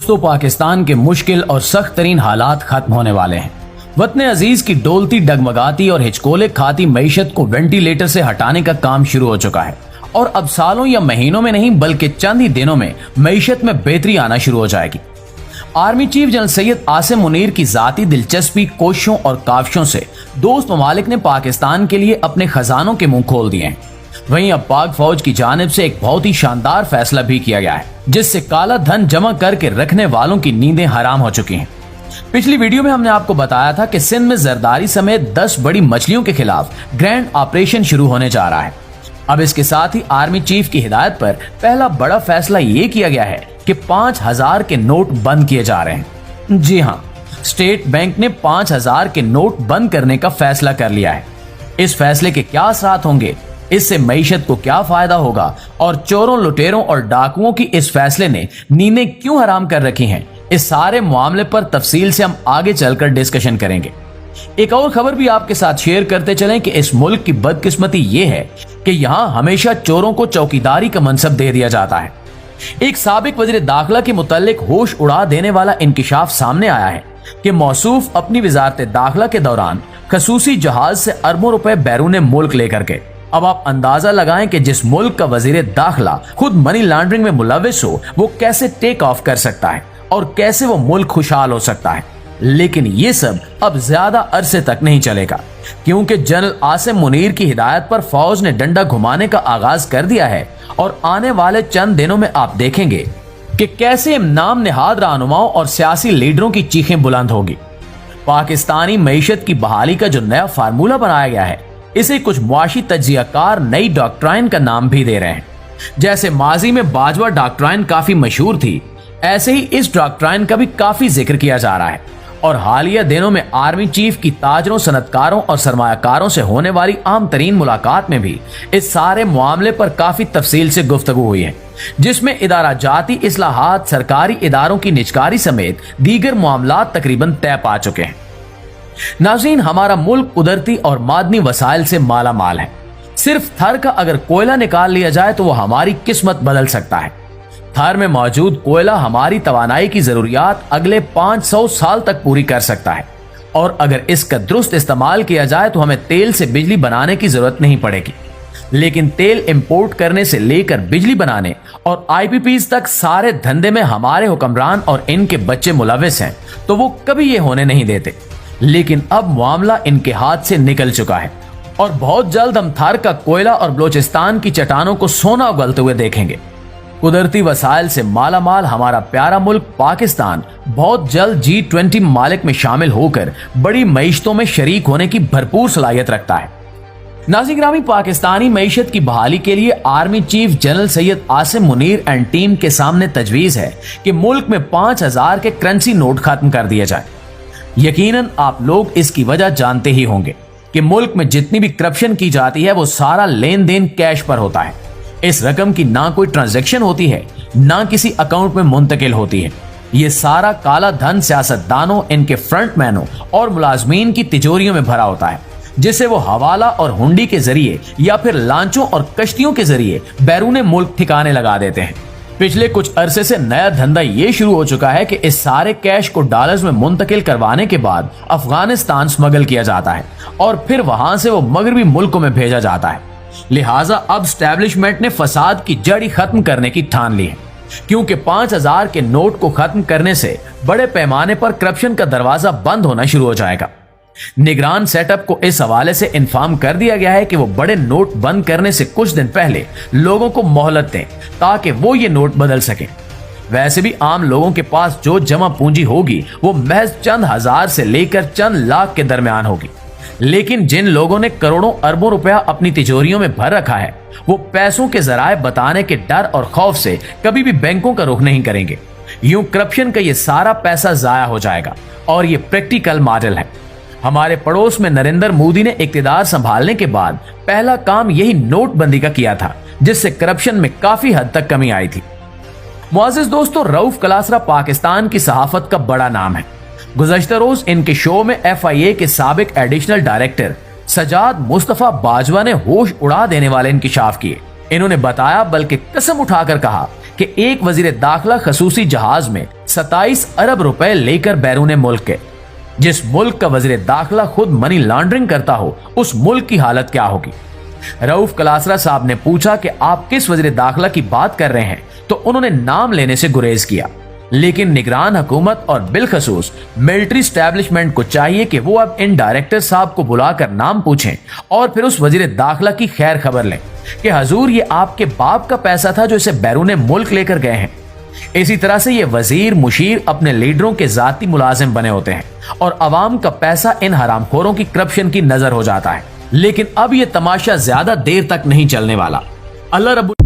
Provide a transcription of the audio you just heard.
दोस्तों, पाकिस्तान के मुश्किल और सख्त तरीन हालात खत्म होने वाले हैं। वतन अजीज की डोलती, डगमगाती और हिचकोले खाती मईशत को वेंटिलेटर से हटाने का काम शुरू हो चुका है और अब सालों या महीनों में नहीं बल्कि चंद ही दिनों में मईशत में बेहतरी आना शुरू हो जाएगी। Army chief general Syed Asim Munir की जाती दिलचस्पी, कोशिशों और काविशों से दोस्त ममालिक ने पाकिस्तान के लिए अपने खजानों के मुंह खोल दिए हैं। वहीं अब पाक फौज की जानिब से एक बहुत ही शानदार फैसला भी किया गया है, जिससे काला धन जमा करके रखने वालों की नींदें हराम हो चुकी हैं। पिछली वीडियो में हमने आपको बताया था कि सिंध में जरदारी समेत 10 बड़ी मछलियों के खिलाफ ग्रैंड ऑपरेशन शुरू होने जा रहा है। अब इसके साथ ही आर्मी चीफ की हिदायत पर पहला बड़ा फैसला ये किया गया है कि 5000 के नोट बंद किए जा रहे हैं। जी हाँ, स्टेट बैंक ने 5000 के नोट बंद करने का फैसला कर लिया है। इस फैसले के क्या असरात होंगे, इससे मईशत को क्या फायदा होगा और चोरों, लुटेरों और डाकुओं की इस फैसले ने नींदें क्यों हराम कर रखी हैं, इस सारे मामले पर तफसील से हम आगे चलकर डिस्कशन करेंगे। एक और खबर भी आपके साथ शेयर करते चलें कि इस मुल्क की बदकिस्मती ये है कि यहाँ हमेशा चोरों को चौकीदारी का मनसब दे दिया जाता है। एक साबिक वज़ीर दाखिला के मुतालिक होश उड़ा देने वाला इंकिशाफ सामने आया है कि मौसूफ अपनी वजारत दाखिला के दौरान खसूसी जहाज से अरबों रुपए बैरून मुल्क लेकर के। अब आप अंदाजा लगाएं कि जिस मुल्क का वजीर दाखिला खुद मनी लॉन्ड्रिंग में मुलविस हो, वो कैसे टेक ऑफ कर सकता है और कैसे वो मुल्क खुशहाल हो सकता है। लेकिन ये सब अब ज्यादा अरसे तक नहीं चलेगा, क्योंकि जनरल आसिम मुनीर की हिदायत पर फौज ने डंडा घुमाने का आगाज कर दिया है और आने वाले चंद दिनों में आप देखेंगे कि कैसे नाम निहाद रहनुमाओं और सियासी लीडरों की चीखें बुलंद होगी। पाकिस्तानी मईशत की बहाली का जो नया फार्मूला बनाया गया है, इसे कुछ मुआशी तज्जियाकार नई डॉक्ट्राइन का नाम भी दे रहे हैं। जैसे माजी में बाजवा डॉक्ट्राइन काफी मशहूर थी, ऐसे ही इस डॉक्ट्राइन का भी काफी जिक्र किया जा रहा है और हालिया दिनों में आर्मी चीफ की ताजरों, सनतकारों और सरमायाकारों से होने वाली आम तरीन मुलाकात में भी इस सारे मामले पर काफी तफसील से गुफ्तगू हुई है, जिसमें इदारा जाती इस्लाहात, सरकारी इदारों की निजकारी समेत दीगर मामलात तकरीबन तय पा चुके हैं। नाज़रीन, हमारा मुल्क कुदरती और मादनी वसाइल से माला माल है। सिर्फ थर का अगर कोयला निकाल लिया जाए तो वो हमारी किस्मत बदल सकता है। थर में मौजूद कोयला हमारी तवानाई की जरूरियात अगले 500 साल तक पूरी कर सकता है और अगर इसका दुरुस्त इस्तेमाल किया जाए तो हमें तेल से बिजली बनाने की जरूरत नहीं पड़ेगी। लेकिन तेल इंपोर्ट करने से लेकर बिजली बनाने और IPPs तक सारे धंधे में हमारे हुक्मरान और इनके बच्चे मुलविस हैं, तो वो कभी ये होने नहीं देते। लेकिन अब मामला इनके हाथ से निकल चुका है और बहुत जल्द हम थार का कोयला और बलोचिस्तान की चट्टानों को सोना उगलते हुए देखेंगे। कुदरती वसाइल से माला माल हमारा प्यारा मुल्क पाकिस्तान बहुत जल्द G20 ममालिक में शामिल होकर बड़ी मईशतों में शरीक होने की भरपूर सलाहियत रखता है। नाज़रीन ग्रामी, पाकिस्तानी मईशत की बहाली के लिए army chief general Syed Asim Munir and team के सामने तजवीज है कि मुल्क में 5000 के करेंसी नोट खत्म कर दिए जाए। यकीनन आप लोग इसकी वजह जानते ही होंगे कि मुल्क में जितनी भी करप्शन की जाती है वो सारा लेन देन कैश पर होता है। इस रकम की ना कोई ट्रांजैक्शन होती है, ना किसी अकाउंट में मुंतकिल होती है। ये सारा काला धन सियासतदानों, इनके फ्रंटमैनों और मुलाजमीन की तिजोरियों में भरा होता है, जिसे वो हवाला और हुंडी के जरिए या फिर लांचों और कश्तियों के जरिए बैरून मुल्क ठिकाने लगा देते हैं। पिछले कुछ अरसे से नया धंधा ये शुरू हो चुका है कि इस सारे कैश को डॉलर्स में मुंतकिल करवाने के बाद अफगानिस्तान स्मगल किया जाता है और फिर वहां से वो मगरबी मुल्कों में भेजा जाता है। लिहाजा अब स्टैब्लिशमेंट ने फसाद की जड़ ही खत्म करने की ठान ली है, क्योंकि 5000 के नोट को खत्म करने से बड़े पैमाने पर करप्शन का दरवाजा बंद होना शुरू हो जाएगा। निगरान सेटअप को इस हवाले से इन्फॉर्म कर दिया गया है कि वो बड़े नोट बंद करने से कुछ दिन पहले लोगों को मोहलत दें ताकि वो ये नोट बदल सकें। वैसे भी आम लोगों के पास जो जमा पूंजी होगी वो महज चंद हजार से लेकर चंद लाख के दरमियान होगी, लेकिन जिन लोगों ने करोड़ों अरबों रुपया अपनी तिजोरियों में भर रखा है वो पैसों के जराए बताने के डर और खौफ से कभी भी बैंकों का रुख नहीं करेंगे। यूं करप्शन का ये सारा पैसा जाया हो जाएगा और ये प्रैक्टिकल मॉडल है। हमारे पड़ोस में नरेंद्र मोदी ने इक्तिदार संभालने के बाद पहला काम यही नोटबंदी का किया था, जिससे करप्शन में काफी हद तक कमी आई थी। मुआज़िज़ दोस्तों, रऊफ कलासरा पाकिस्तान की सहाफत का बड़ा नाम है। गुज़श्ता रोज इनके शो में FIA के साबिक एडिशनल डायरेक्टर सजाद मुस्तफा बाजवा ने होश उड़ा देने वाले इंकिशाफ किए। इन्होंने बताया, बल्कि कसम उठाकर कहा کہ ایک वजीर दाखिला खसूसी जहाज में 27 अरब रुपए लेकर बैरून मुल्क के। जिस मुल्क का वजीर दाखिला खुद मनी लॉन्ड्रिंग करता हो, उस मुल्क की हालत क्या होगी। रऊफ कलासरा साहब ने पूछा कि आप किस वजीर दाखिला की बात कर रहे हैं, तो उन्होंने नाम लेने से गुरेज किया। लेकिन निगरान हुकूमत और बिलखसूस मिलिट्री स्टैब्लिशमेंट को चाहिए कि वो अब इन डायरेक्टर साहब को बुलाकर नाम पूछें और फिर उस वजीर दाखिला की खैर खबर लें कि हजूर ये आपके बाप का पैसा था जो इसे बैरून मुल्क लेकर गए हैं। इसी तरह से ये वजीर मुशीर अपने लीडरों के जाती मुलाजिम बने होते हैं और अवाम का पैसा इन हरामखोरों की करप्शन की नजर हो जाता है। लेकिन अब ये तमाशा ज्यादा देर तक नहीं चलने वाला। अल्लाह रब्बुल